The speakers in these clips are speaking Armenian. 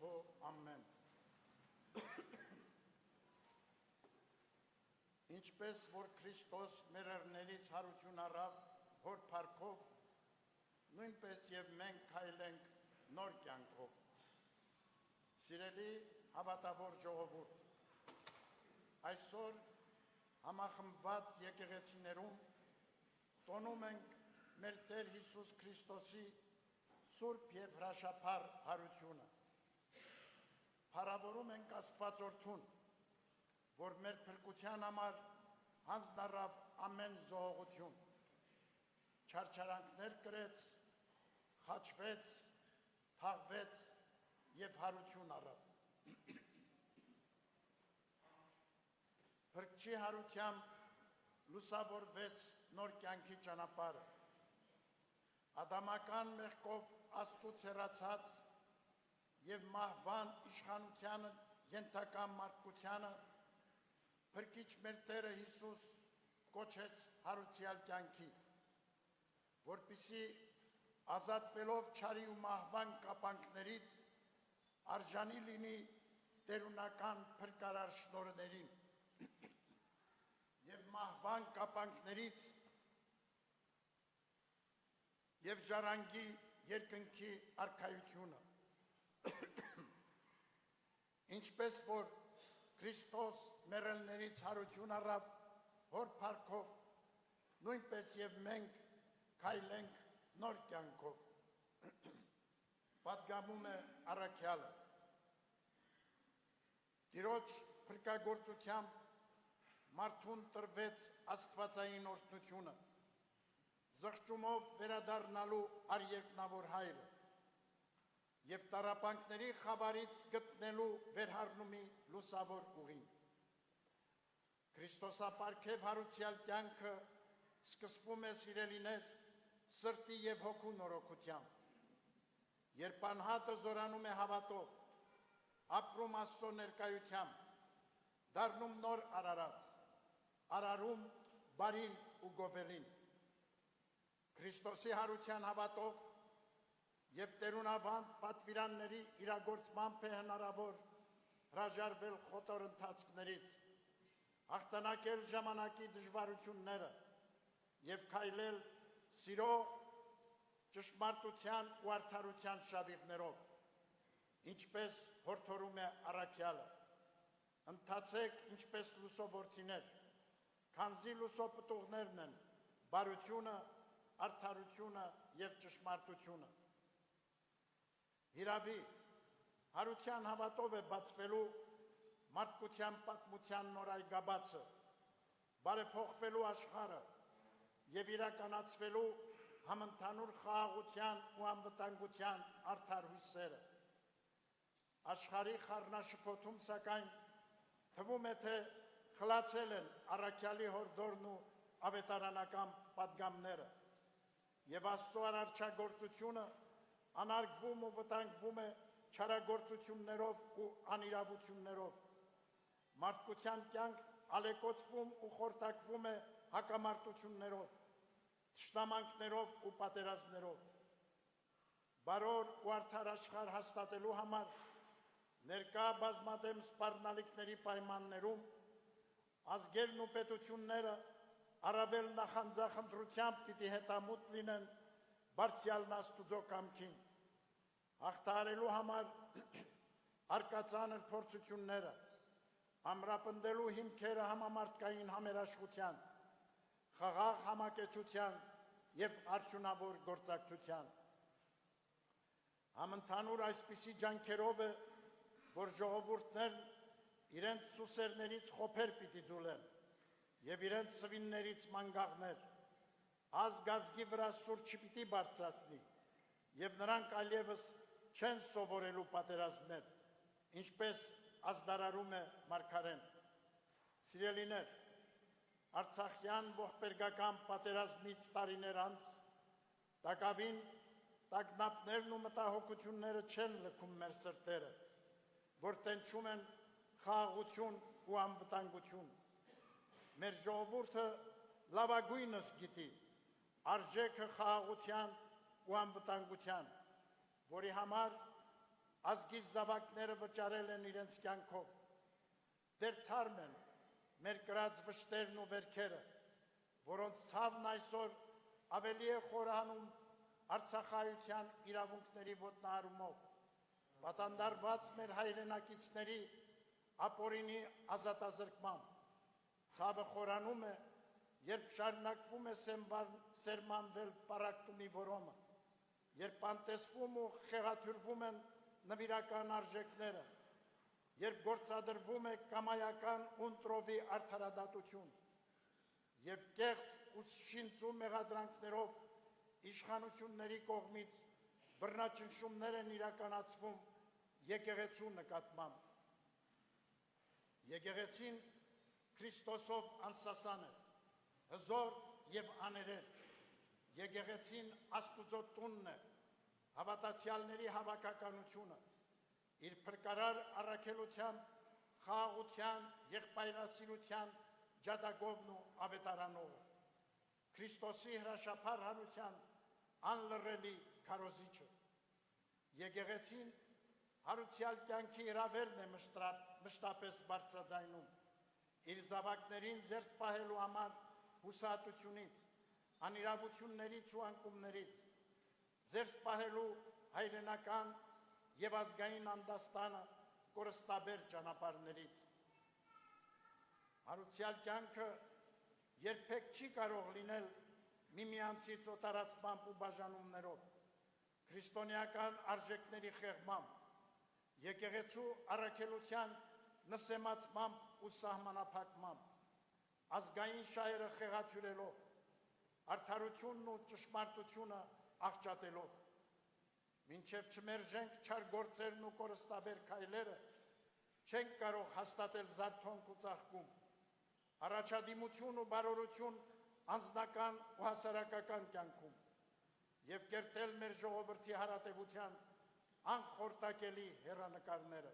Սրբո, ամեն։ Ինչպես որ Քրիստոս մեր ըրներից հարություն առավ հոր փառքով, նույնպես եւ մենք քայլենք նոր կյանքով։ Սիրելի հավատավոր ժողովուրդ, այսօր համախմբված եկեղեցիներում տոնում ենք մեր Տեր Հիսուս Քրիստոսի սուրբ եւ հրաշափառ հարությունը։ Փառավորում ենք Աստվածորդուն, որ մեր փրկության համար հանձնառավ ամեն զոհողություն, չարչարանքներ կրեց, խաչվեց, թաղվեց եւ հարություն առավ։ Փրկչի հարությամբ լուսավորվեց նոր կյանքի ճանապարհը։ Ադամական մեղքով Աստծուց հեռացած եւ մահվան իշխանությանը ենթակա մարդկությանը Փրկիչ մեր Տերը Հիսուս կոչեց հարուցյալ կյանքի, որպեսզի ազատվելով չարի ու մահվան կապանքներից արժանի լինի տերունական փրկարար շնորհներին եւ մահվան կապանքներից եւ ժառանգի երկնքի արքայությունը։ Ինչպես որ Քրիստոս մեռելներից հարություն առավ հոր փառքով, նույնպես եւ մենք քայլենք նոր կյանքով։ Պատգամում է առաքյալը։ Տիրոջ փրկագործությամբ մարդուն տրվեց աստվածային օրհնությունը, զղջումով վերադառնալու արյերկնավոր հայրը եւ տառապանքների խավարից գտնելու վերհառնումի լուսավոր ուղին։ Քրիստոսապարգև հարուցյալ կյանքը սկսվում է, սիրելիներ, սրտի եւ հոգու նորոգությամբ, երբ անհատը զորանում է հավատով, ապրում Աստծո ներկայությամբ, դառնում նոր արարած, արարում բարին ու գովելին։ Քրիստոսի հարության հավատով եւ տերունավանդ պատվիրանների իրագործմամբ է հնարավոր հրաժարվել խոտոր ընթացքներից, հաղթանակել ժամանակի դժվարությունները եւ քայլել սիրո, ճշմարտության ու արդարության շավիղներով, ինչպես հորդորում է առաքյալը։ Ընթացեք ինչպես լուսովորդիներ, քանզի լուսոպտուղներն են բարությունը, արդարությունը եւ ճշմարտությունը։ Հիրավի, հարության հավատով է բացվելու մարդկության պատմության նոր այգաբացը, բարեփոխվելու աշխարհը եւ իրականացվելու համընդհանուր խաղաղության ու անվտանգության արդար հույսերը։ Աշխարհի խառնաշփոթում, սակայն, թվում է, թե խլացել են առաքյալի հորդորն ու ավետարանական պատգամները եւ Աստծո արարչագործությունը անարգվում ու վտանգվում է չարագործություններով ու անիրավություններով։ Մարդկության կյանք ալեկոծվում ու խորտակվում է հակամարտություններով, թշնամանքներով ու պատերազմներով։ Բարոր ու արդար աշխարհ հաստատելու համար ներկա բազմադեմ սպառնալիքների պայմաններում ազգերն ու պետությունները առավել նախանձախնդրությամբ պիտի հետամուտ լինեն բարձյալն Աստուծո կամքին, հաղթահարելու համար արկածանր փորձությունները, ամրապնդելու հիմքերը համամարտկային համերաշխության, խաղաղ համակեցության եւ արդյունավոր գործակցության։ Համընդհանուր այսպիսի ջանքերով է, որ ժողովուրդներն իրենց սուսերներից խոփեր պիտի ձուլեն եւ իրենց սվիններից մանգաղներ, ազգ ազգի վրա սուր չպիտի բարձրացնի եւ նրանք այլևս չեն սովորելու պատերազմներ, ինչպես ազդարարում է մարգարեն։ Սիրելիներ, Արցախյան ողբերգական պատերազմից տարիներ անց տակավին տագնապներն ու մտահոգությունները չեն լքում մեր սրտերը, որ տենչում են խաղաղություն ու անվտանգություն։ Մեր ժողովուրդը լավագույնս գիտի արժեքը խաղաղության ու անվտանգության, որի համար ազգի զավակները վճարել են իրենց կյանքով, դեր թարմ են մեր կրած վշտերն ու վերքերը, որոնց ցավն այսօր ավելի է խորանում արցախայության իրավունքների ոտնահարումով, պատանդարված մեր հայրենակիցների ապօրինի ազատազրկմամբ, ցավը խորանում է, երբ շարունակվում է սերմանվել պառակտումի որոմը, երբ անտեսվում ու խեղաթյուրվում են նվիրական արժեքները, երբ գործադրվում է կամայական ունտրովի արդարադատություն և կեղծ ու շինծու մեղադրանքներով իշխանությունների կողմից բռնաճնշումներ են իրականացվում եկեղեցու նկատմամբ։ Եկեղեցին Քրիստոսով անսասան է, հզոր և աներեր, եկեղեցին Աստուծո տունն է, հավատացյալների հավաքականությունը, իր փրկարար առաքելությամբ, խաղաղության, եղբայրասիրության ջատագովն ու ավետարանողը, Քրիստոսի հրաշափառ հանության անլռելի քարոզիչը։ Եկեղեցին հարուցյալ կյանքի հրավերն է մշտապես բարձրաձայնում, իր զավակներին զերծ պահելու համար հուսահատությունից, անիրավություններից ու անկումներից, զերծ պահելու հայրենական և ազգային անդաստանը կորստաբեր ճանապարհներից։ Հարուցյալ կյանքը երբեք չի կարող լինել միմյանցից օտարացմամբ ու բաժանումներով, քրիստոնեական արժեքների խեղմամբ, եկեղեցու առաքելության նսեմացմամբ ու սահմանափակմամբ, ազգային շահերը խեղաթյուրելով, արդարությունն ու ճշմարտությունը աղճատելով, մինչև չմերժենք չար գործերն ու կորստաբեր քայլերը, չենք կարող հաստատել զարթոնք ու ծաղկում, առաջադիմություն ու բարօրություն անձնական ու հասարակական կյանքում և կերտել մեր ժողովրդի հարատևության անխորտակելի հեռանկարները։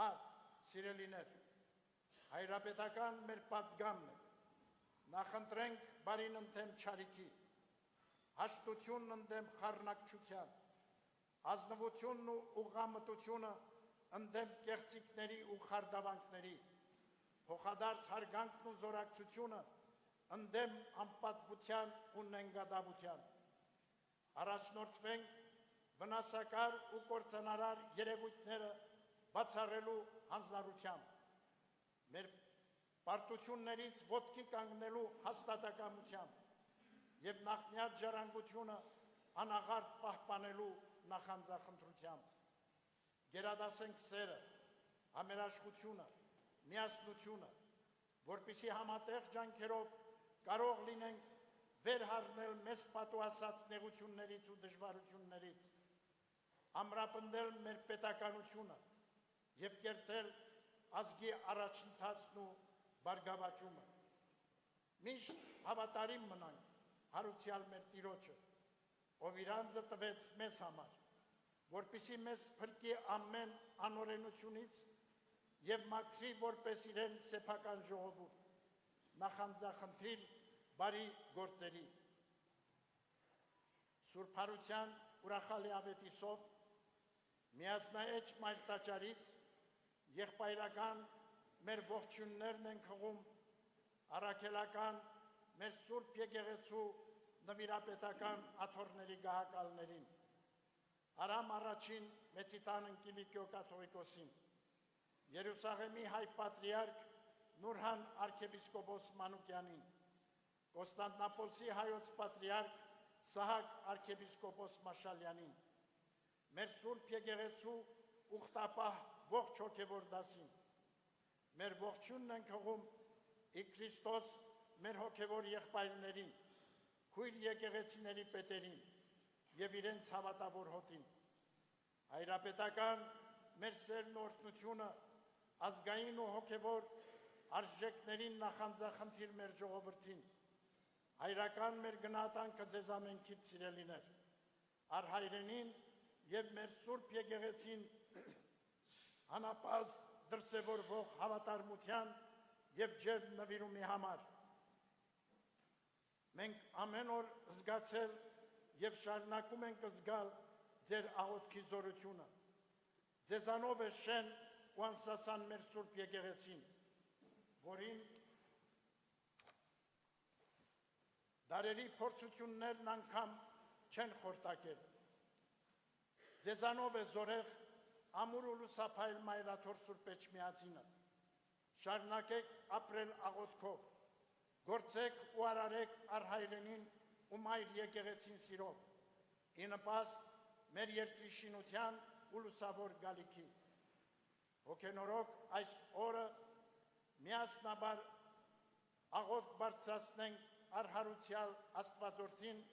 Արդ, սիրելիներ, հայրապետական մեր պատգամն է, նախընտրենք բարին ընդդեմ չարիքի, հաշտությունն ընդդեմ խառնակչության, ազնվությունն ու ուղղամտությունը ընդդեմ կեղծիքների ու խարդավանքների, փոխադարձ հարգանքն ու զորակցությունը ընդդեմ անպատվության ու նենգադավության։ Առաջնորդվենք վնասակար ու կործանարար երևույթները բացառելու հանձնառությամբ, մեր պարտություններից ոտքի կանգնելու հաստատակամությամբ և նախնյաց ժառանգությունը անաղարտ պահպանելու նախանձախնդրությամբ։ Գերադասենք սերը, համերաշխությունը, միասնությունը, որպեսզի համատեղ ջանքերով կարող լինենք վերհառնել մեզ պատուհասած նեղություններից ու դժվարություններից, ամրապնդել մեր պետականությունը և կերտել ազգի առաջընթացն ու բարգավաճումը։ Միշտ հավատարիմ մնանք հարուցյալ մեր Տիրոջը, ով իր անձը տվեց մեզ համար, որպեսզի մեզ փրկի ամեն անօրենությունից և մաքրի որպես իրեն սեփական ժողովուրդ, նախանձախնդիր բարի գործերի։ Սուրբ Հարության ուրախալի ավետիսով, միասնաեջ Մայր Տաճարից եղբայրական մեր ողջույններն ենք հղում առաքելական մեր Սուրբ Եկեղեցու նվիրապետական աթոռների գահակալներին, Արամ առաջին Մեծիտան Ընկիմիկիո կաթողիկոսին, Երուսաղեմի հայ պատրիարք Նուրհան արքեպիսկոպոս Մանուկյանին, Կոստանդնապոլսի հայոց պատրիարք Սահակ արքեպիսկոպոս Մաշալյանին, մեր Սուրբ Եկեղեցու ուխտապահ ողջ հոգևոր դասին, մեր ողջույնն ենք հղում ի Քրիստոս մեր հոգևոր եղբայրներին, քույր եկեղեցիների պետերին և իրենց հավատավոր հոտին, հայրապետական մեր սերն ու օրհնությունը ազգային ու հոգևոր արժեքներին նախանձախնդիր մեր ժողովրդին, հայրական մեր գնահատանքը ձեզ ամենքից սիրելիներ, առհայրենին և մեր Սուրբ Եկեղեցին անապահ դրսևորվող հավատարմության և ջերմ նվիրումի համար։ Մենք ամեն օր զգացել և շարունակում ենք զգալ ձեր աղոթքի զորությունը, ձեզանով է շեն ու անսասան մեր Սուրբ եկեղեցին, որին դարերի փորձություններն անգամ չեն խորտակել։ Ձեզանով է զորեղ ամուր ու լուսափայլ մայրաթոր Սուրբ Էջմիածինը։ Շարունակեք ապրել աղոթքով, գործեք ու արարեք առհայրենին ու մայր եկեղեցին սիրով, ի նպաստ մեր երկրի շինության ու լուսավոր գալիքի։ Հոգենորոք այս օրը միասնաբար աղոթք բարձրացնենք Արհարուցյալ Աստվածորդին,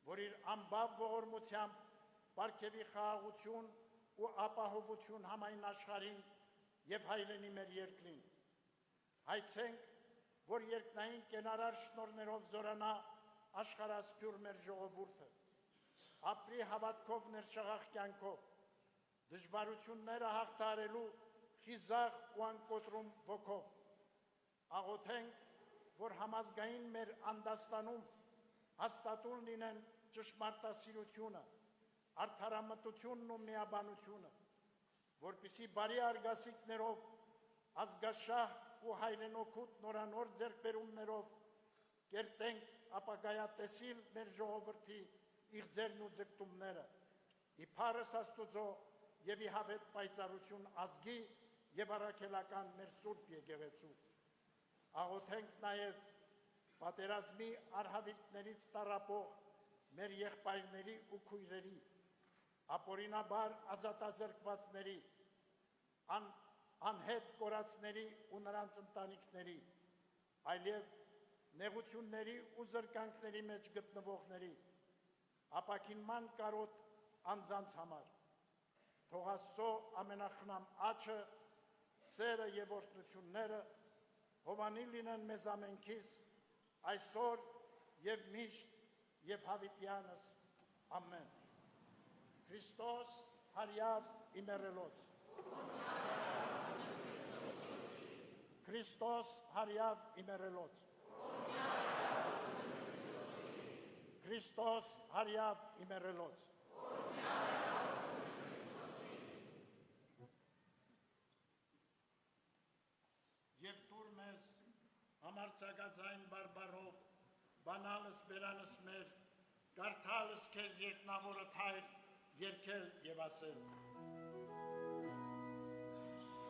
որ իր անբավ ողորմությամբ պարգևի խաղաղություն ու ապահովություն համայն աշխարհին և հայրենի մեր երկրին։ Հայցենք, որ երկնային կենարար շնորհներով զորանա աշխարհասփյուր մեր ժողովուրդը, ապրի հավատքով ներշաղախ կյանքով, դժվարությունները հաղթահարելու խիզախ ու անկոտրում ոգով։ Աղոթենք, որ համազգային մեր անդաստանում հաստատուն լինեն ճշմարտասիրությունը, արդարամտությունն ու միաբանությունը, որպեսզի բարի արգասիքներով, ազգաշահ ու հայրենօգուտ նորանոր ձեռքբերումներով կերտենք ապագայատեսիլ մեր ժողովրդի իղձերն ու ձգտումները, ի փառս Աստուծո և ի հավետ պայծառություն ազգի և առաքելական մեր Սուրբ եկեղեցու։ Աղոթենք նաև պատերազմի արհավիրքներից տառապող մեր եղբայրների ու քույրերի, ապօրինաբար ազատազրկվածների, անհետ կորածների ու նրանց ընտանիքների, այլև նեղությունների ու զրկանքների մեջ գտնվողների, ապաքինման կարոտ անձանց համար։ Թող Աստծո ամենախնամ աջը, սերը և օրհնությունները հովանի լինեն մեզ ամենքիս, այսօր և միշտ և հավիտյանս, ամեն։ Քրիստոս հարյավ իմերելոց։ Քրիստոս հարյավ իմերելոց։ Քրիստոս հարյավ իմերելոց։ Եվ տուր մեզ համարձակաձայն բարբարով, բանալս բերանս մեր, կարդալս քեզ երկնավորդ հայր, երկել և ասել։